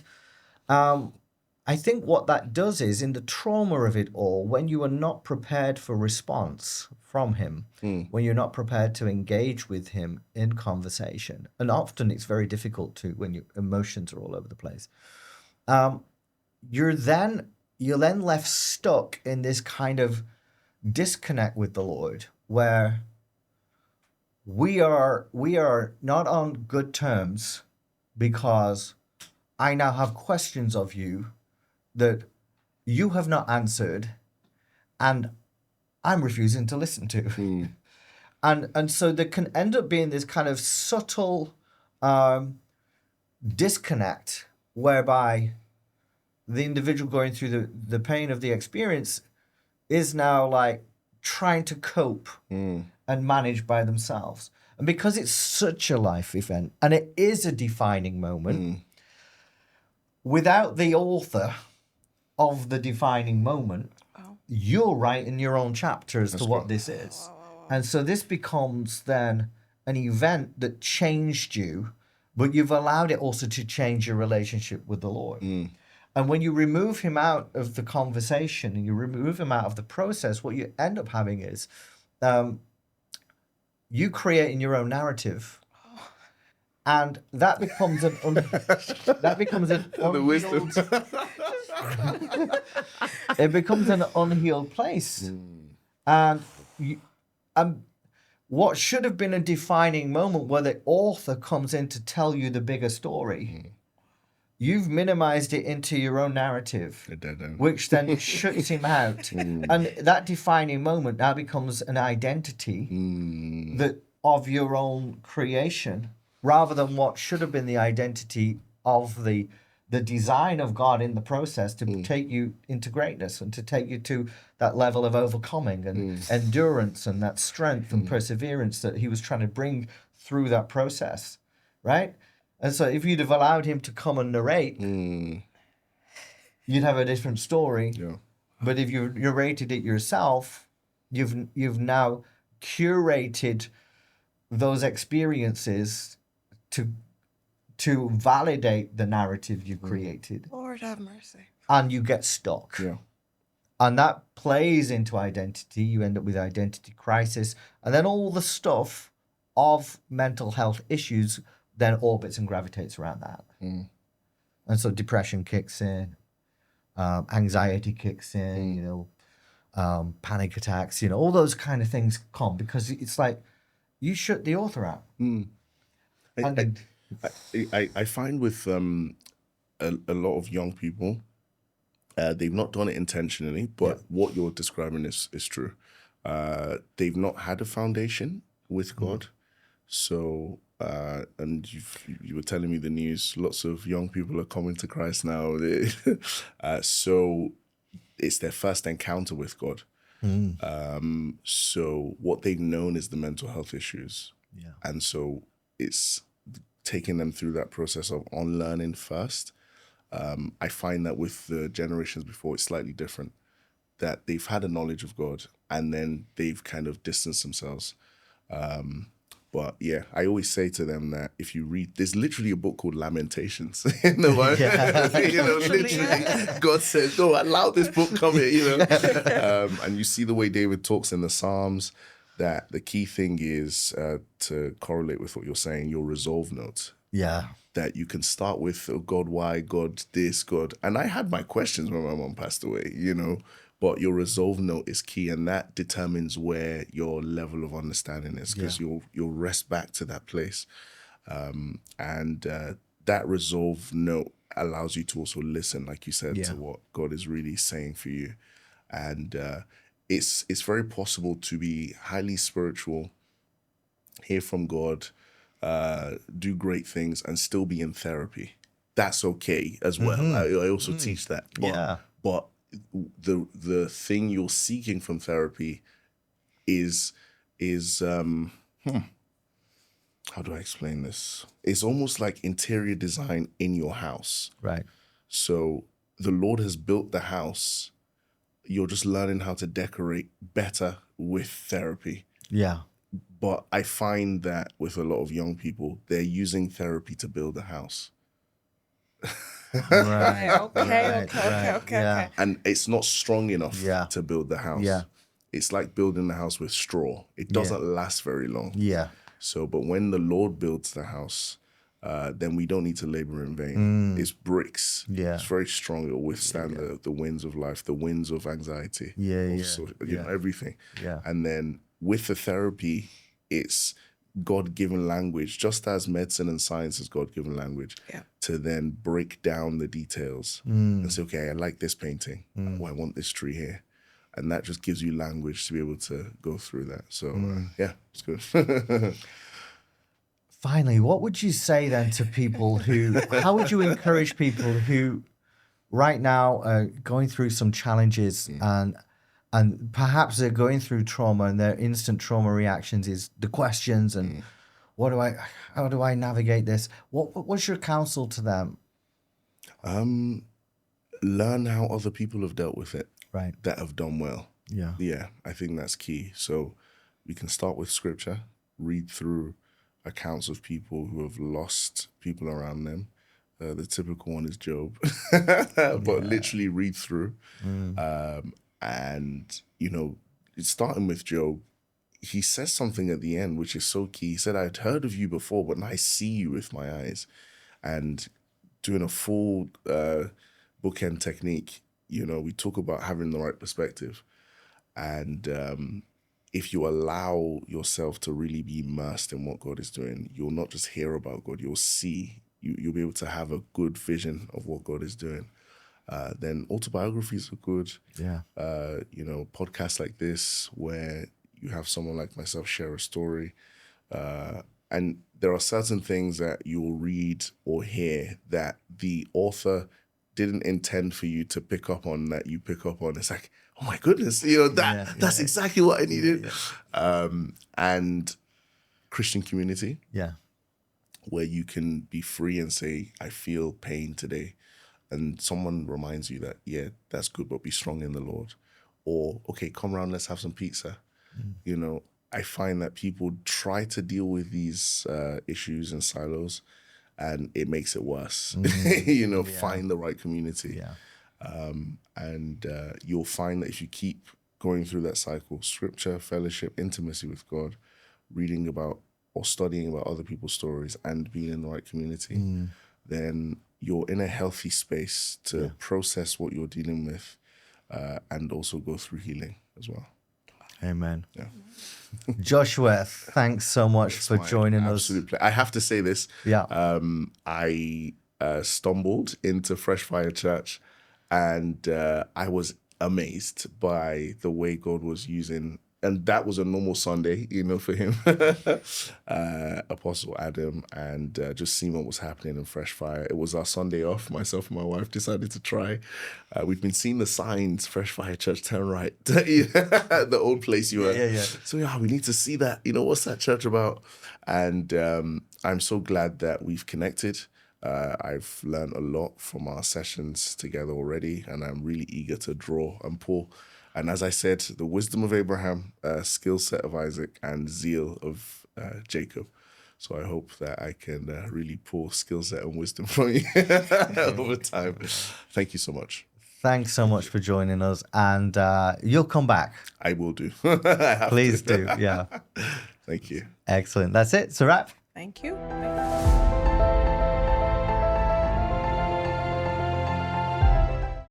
I think what that does is, in the trauma of it all, when you are not prepared for response from him, when you're not prepared to engage with him in conversation, and often it's very difficult to when your emotions are all over the place, you're then left stuck in this kind of disconnect with the Lord, where we are not on good terms because I now have questions of you that you have not answered, and I'm refusing to listen to. And so there can end up being this kind of subtle disconnect whereby the individual going through the pain of the experience is now like trying to cope and manage by themselves. And because it's such a life event and it is a defining moment, without the author of the defining moment, you're writing your own chapter as to what this is. And so this becomes then an event that changed you, but you've allowed it also to change your relationship with the Lord. And when you remove him out of the conversation and you remove him out of the process, what you end up having is you creating your own narrative. And that becomes an unhealed, it becomes an unhealed place. And what should have been a defining moment where the author comes in to tell you the bigger story, you've minimized it into your own narrative, which then shuts him out. And that defining moment now becomes an identity that of your own creation, rather than what should have been the identity of the design of God in the process to take you into greatness and to take you to that level of overcoming and endurance and that strength and perseverance that he was trying to bring through that process, right? And so if you'd have allowed him to come and narrate, you'd have a different story. Yeah. But if you narrated it yourself, you've now curated those experiences to validate the narrative you created. Lord have mercy. And you get stuck. Yeah. And that plays into identity. You end up with identity crisis. And then all the stuff of mental health issues then orbits and gravitates around that. And so depression kicks in, anxiety kicks in, panic attacks, all those kind of things come because it's like you shut the author out. I find with a lot of young people, they've not done it intentionally, but what you're describing is true. They've not had a foundation with God. So, and you were telling me the news, lots of young people are coming to Christ now. So it's their first encounter with God. So what they've known is the mental health issues. Yeah. And so it's taking them through that process of unlearning first. I find that with the generations before, it's slightly different, that they've had a knowledge of God and then they've kind of distanced themselves. But yeah, I always say to them that if you read, there's literally a book called Lamentations in the Bible. Literally, God says, "No, allow this book come here." And you see the way David talks in the Psalms. That the key thing is to correlate with what you're saying, your resolve note. Yeah. That you can start with, oh God, why? God, this, God. And I had my questions when my mom passed away, but your resolve note is key, and that determines where your level of understanding is, because you'll rest back to that place. And that resolve note allows you to also listen, like you said, to what God is really saying for you. And it's very possible to be highly spiritual, hear from God, do great things, and still be in therapy. That's okay as well. I also teach that. But the thing you're seeking from therapy is how do I explain this? It's almost like interior design in your house. Right. So the Lord has built the house. You're just learning how to decorate better with therapy. Yeah. But I find that with a lot of young people, they're using therapy to build a house. Right. Okay. And it's not strong enough to build the house. Yeah. It's like building the house with straw. It doesn't last very long. Yeah. So, but when the Lord builds the house, then we don't need to labor in vain. It's bricks. Yeah. It's very strong. It'll withstand the winds of life, the winds of anxiety. Everything. Yeah. And then with the therapy, it's God-given language, just as medicine and science is God-given language, to then break down the details and say, okay, I like this painting. Oh, I want this tree here. And that just gives you language to be able to go through that. So, it's good. Finally, what would you say then to people how would you encourage people who right now are going through some challenges and perhaps they're going through trauma and their instant trauma reactions is the questions and how do I navigate this? What's your counsel to them? Learn how other people have dealt with it Right. that have done well. Yeah. Yeah, I think that's key. So we can start with scripture, read through accounts of people who have lost people around them. The typical one is Job, but literally read through. And, you know, starting with Job, he says something at the end, which is so key. He said, I'd heard of you before, but now I see you with my eyes. And doing a full bookend technique, you know, we talk about having the right perspective. And if you allow yourself to really be immersed in what God is doing, you'll not just hear about God, you'll see. You'll be able to have a good vision of what God is doing. Then autobiographies are good. Yeah. You know, podcasts like this where you have someone like myself share a story. And there are certain things that you'll read or hear that the author didn't intend for you to pick up on that you pick up on. It's like, oh my goodness, you know, that's exactly what I needed. And Christian community. Yeah. Where you can be free and say, I feel pain today. And someone reminds you that, yeah, that's good, but be strong in the Lord. Or, okay, come around, let's have some pizza. You know, I find that people try to deal with these issues in silos and it makes it worse. You know, find the right community. And you'll find that if you keep going through that cycle, scripture, fellowship, intimacy with God, reading about or studying about other people's stories and being in the right community, then you're in a healthy space to process what you're dealing with and also go through healing as well. Amen. Yeah. Joshua, thanks so much for joining us. I have to say this. Yeah. I stumbled into Fresh Fire Church and I was amazed by the way God was using, and that was a normal Sunday, you know, for him, Apostle Adam, and just seeing what was happening in Fresh Fire. It was our Sunday off. Myself and my wife decided to try. We've been seeing the signs, Fresh Fire Church, turn right, the old place you were. Yeah. So we need to see that. You know, what's that church about? And I'm so glad that we've connected. I've learned a lot from our sessions together already, and I'm really eager to draw and pull. And as I said, the wisdom of Abraham, skill set of Isaac, and zeal of Jacob. So I hope that I can really pull skill set and wisdom from you over time. Thank you so much. Thanks so much for joining us, and you'll come back. I will do. Please do. Yeah. Thank you. Excellent. That's it. It's a wrap. Thank you.